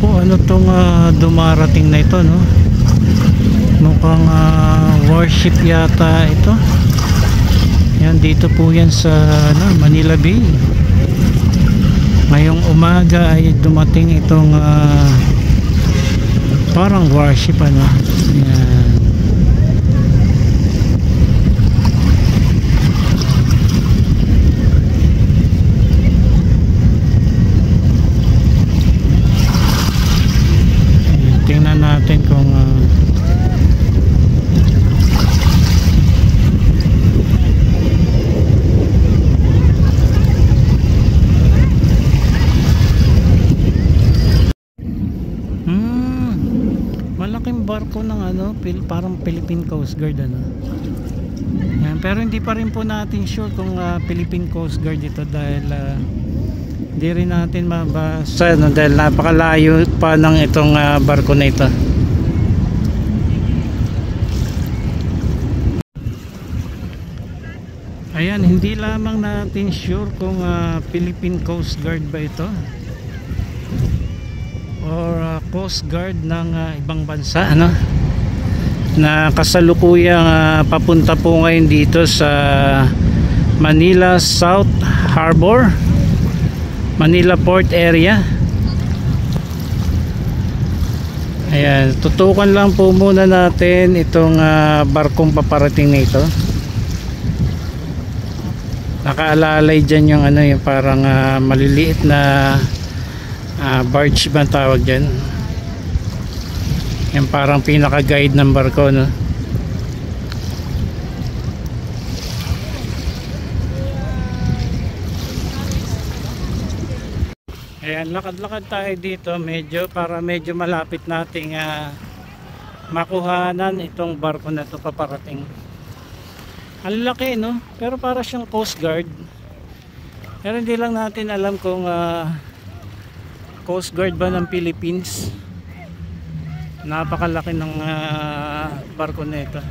po, ano tong dumarating na ito, no? Mukhang warship yata ito. Yan, dito po yan sa Manila Bay. Ngayong umaga ay dumating itong parang warship, ano. Yan. Tingnan natin kung malaking barko ng parang Philippine Coast Guard, ano. Yan, pero hindi pa rin po natin sure kung Philippine Coast Guard ito dahil hindi rin natin mabasa, no, dahil napakalayo pa ng itong barko na ito. Ayan, hindi lamang natin sure kung Philippine Coast Guard ba ito or Coast Guard ng ibang bansa, ano, na kasalukuyang papunta po ngayon dito sa Manila South Harbor, Manila Port area. Ayan, tutukan lang po muna natin itong barkong paparating na ito. Nakaalalay dyan yung yung parang maliliit na barge ba tawag dyan, yung parang pinaka guide ng barko, no? Ayan, lakad-lakad tayo dito para medyo malapit nating makuhanan itong barko na ito paparating. Ang laki, no? Pero para siyang Coast Guard. Pero hindi lang natin alam kung Coast Guard ba ng Philippines. Napakalaki ng barko na ito.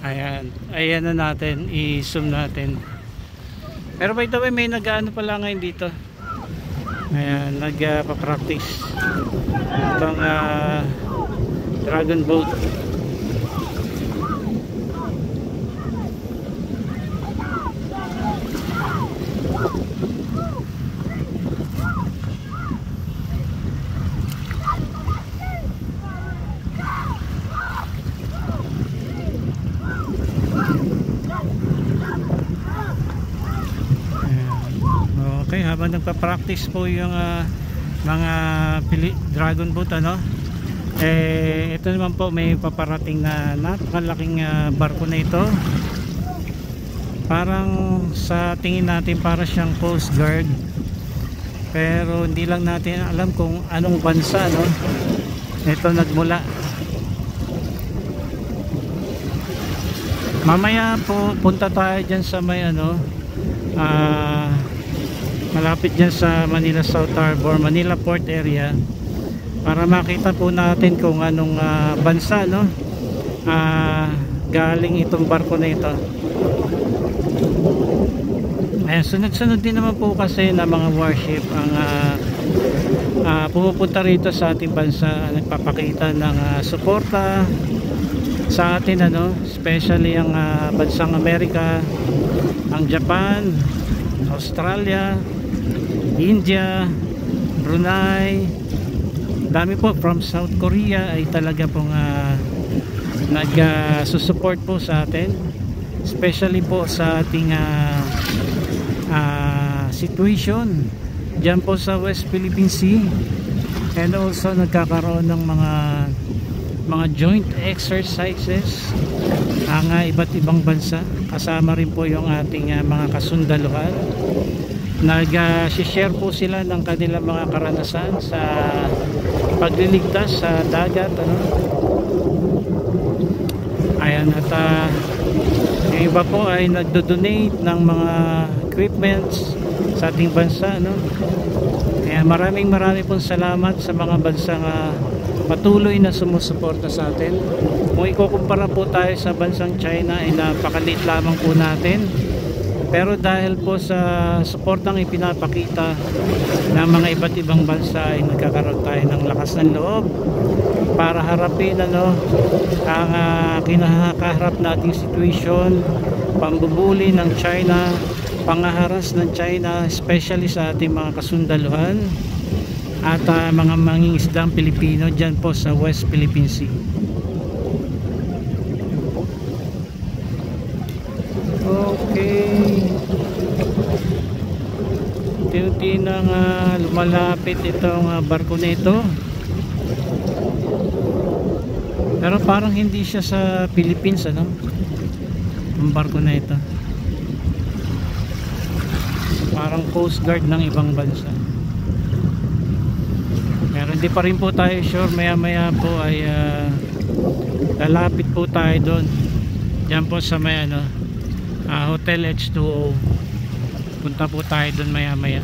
Ayan, ayan na natin, i-zoom natin. Pero by the way, may nag-ano pala ngayon dito. Ayan, nagpa-practice itong dragon boat. Okay, habang nagpa-practice po yung mga dragon boat, ano, ito naman po may paparating na napakalaking barko na ito. Parang sa tingin natin para siyang Coast Guard, pero hindi lang natin alam kung anong bansa, no, ito nagmula. Mamaya po punta tayo dyan sa may malapit dyan sa Manila South Harbor, Manila Port area, para makita po natin kung anong bansa, no, galing itong barko na ito. Ayan, sunod-sunod din naman po kasi na mga warship ang pumupunta rito sa ating bansa, nagpapakita ng suporta sa atin, ano, especially ang bansang Amerika, ang Japan, Australia, India, Brunei, dami po, from South Korea ay talaga pong nag-susupport po sa atin, especially po sa ating situation dyan po sa West Philippine Sea, and also nagkakaroon ng mga joint exercises ang iba't ibang bansa, kasama rin po yung ating mga kasundaluhan. Nag-share po sila ng kanilang mga karanasan sa pagliligtas sa dagat, ano. Ayan, at yung iba po ay nagdo-donate ng mga equipments sa ating bansa, no. Kaya maraming pong salamat sa mga bansang patuloy na sumusuporta sa atin. Kung ikukumpara po tayo sa bansang China ay napakaliit lamang po natin, Pero dahil po sa suportang ipinapakita ng mga iba't ibang bansa ay nagkakaroon tayo ng lakas ng loob para harapin ang kinakaharap nating situation, pambubuli ng China, pangaharas ng China, especially sa ating mga kasundaluhan at mga mangingisdang Pilipino dyan po sa West Philippine Sea. Okay, unti-unti nang lumalapit itong barko nito, pero parang hindi siya sa Philippines, ano, ang barko na ito. Parang Coast Guard ng ibang bansa. Pero hindi pa rin po tayo sure. Maya maya po ay lalapit po tayo doon. Diyan po sa may Hotel H2O. Punta po tayo doon maya maya.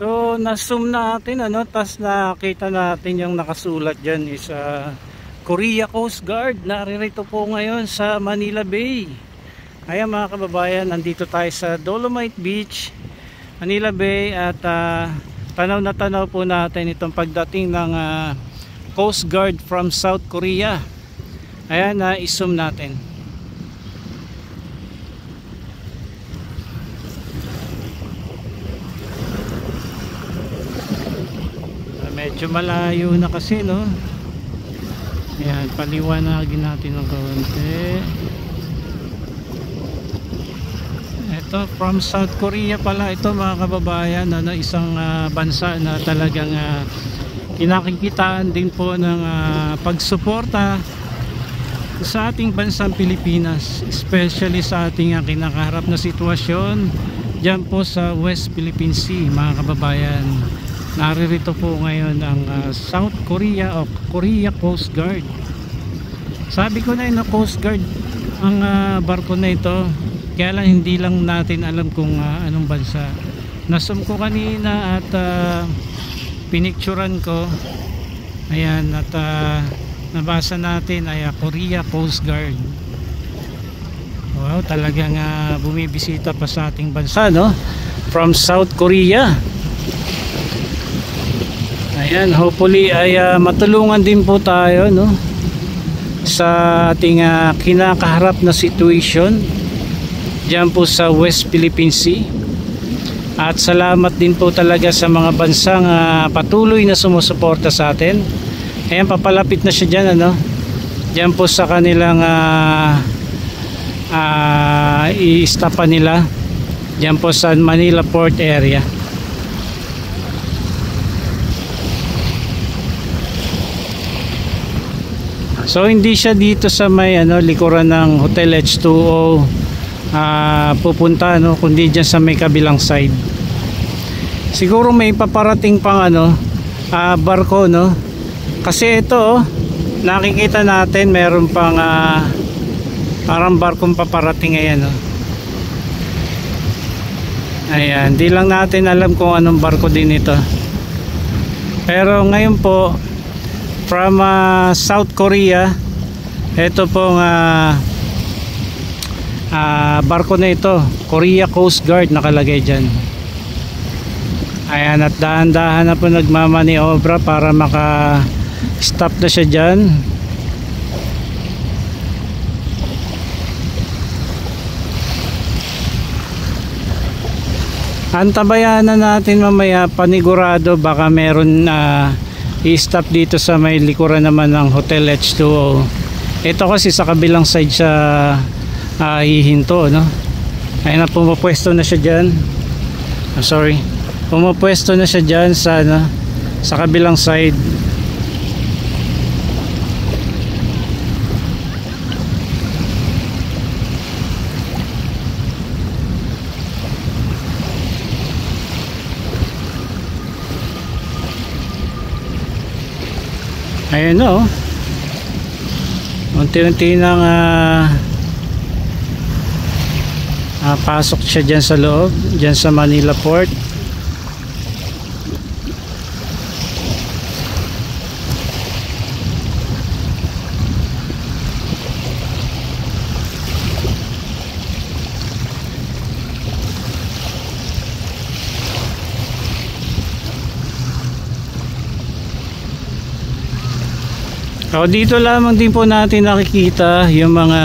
So na-zoom natin, tas nakita natin yung nakasulat dyan is Korea Coast Guard. Naririto po ngayon sa Manila Bay. Ayan mga kababayan, nandito tayo sa Dolomite Beach, Manila Bay, at tanaw na tanaw po natin itong pagdating ng Coast Guard from South Korea. Ayan, i-zoom natin. Medyo malayo na kasi, no? Ayan, paliwanagin natin ng kaunti. Ito from South Korea pala ito mga kababayan, isang bansa na talagang kinakikitaan din po ng pagsuporta sa ating bansang Pilipinas, especially sa ating kinakaharap na sitwasyon dyan po sa West Philippine Sea mga kababayan. Naririto po ngayon ang South Korea o Korea Coast Guard. Sabi ko na yun, Coast Guard ang barko na ito, kaya lang hindi lang natin alam kung anong bansa. Nasum ko kanina at pinicturan ko. Ayan, at nabasa natin ay Korea Coast Guard. Wow, talagang bumibisita pa sa ating bansa, no? From South Korea. Ayan, hopefully ay matulungan din po tayo, no, sa ating kinakaharap na situation diyan po sa West Philippine Sea. At salamat din po talaga sa mga bansang patuloy na sumusuporta sa atin. Ayan, papalapit na siya diyan, diyan po sa kanilang i-stopan nila diyan po sa Manila Port area. So hindi siya dito sa may likuran ng Hotel H2O pupunta, kundi dyan sa may kabilang side. Siguro may paparating pang barko, kasi ito nakikita natin meron pang parang barkong paparating. Ayan, ayan, di lang natin alam kung anong barko din ito. Pero ngayon po from South Korea, ito pong barko na ito, Korea Coast Guard nakalagay dyan. Ayan, at dahan-dahan na po nagmamaniobra para maka-stop na siya dyan. Antabayan na natin mamaya, panigurado baka meron i-stop dito sa may likuran naman ng Hotel H2O. Ito kasi sa kabilang side siya hihinto, ayun na, pumapwesto na siya dyan. Sorry, pumapwesto na siya dyan sa kabilang side. Ayun, unti-unti nang pasok siya dyan sa loob, dyan sa Manila Port. So, dito lamang din po natin nakikita yung mga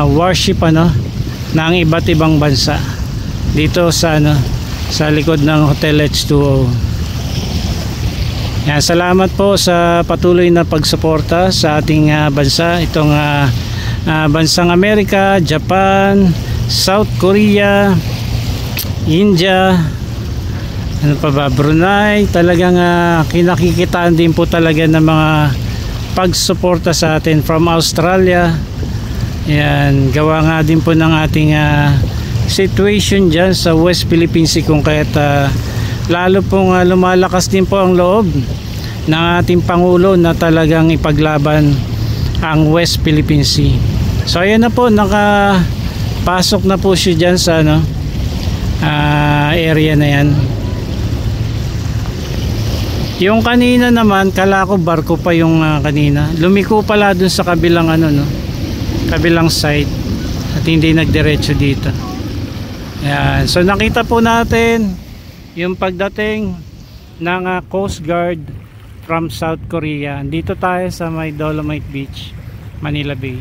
warship ng iba't ibang bansa dito sa sa likod ng Hotel H2O. Yan, salamat po sa patuloy na pagsuporta sa ating bansa, itong bansang Amerika, Japan, South Korea, India, ano pa ba, Brunei. Talagang kinakikitaan din po talaga ng mga pagsuporta sa atin from Australia. Yan, gawa nga din po ng ating situation dyan sa West Philippine Sea, kung kaya't lalo pong lumalakas din po ang loob ng ating Pangulo na talagang ipaglaban ang West Philippine Sea. So ayan na po, nakapasok na po siya dyan sa area na yan. Yung kanina naman, kala ko barko pa yung kanina. Lumiko pala dun sa kabilang kabilang side at hindi nagdiretso dito. Yan. So nakita po natin yung pagdating ng Coast Guard from South Korea. Dito tayo sa may Dolomite Beach, Manila Bay.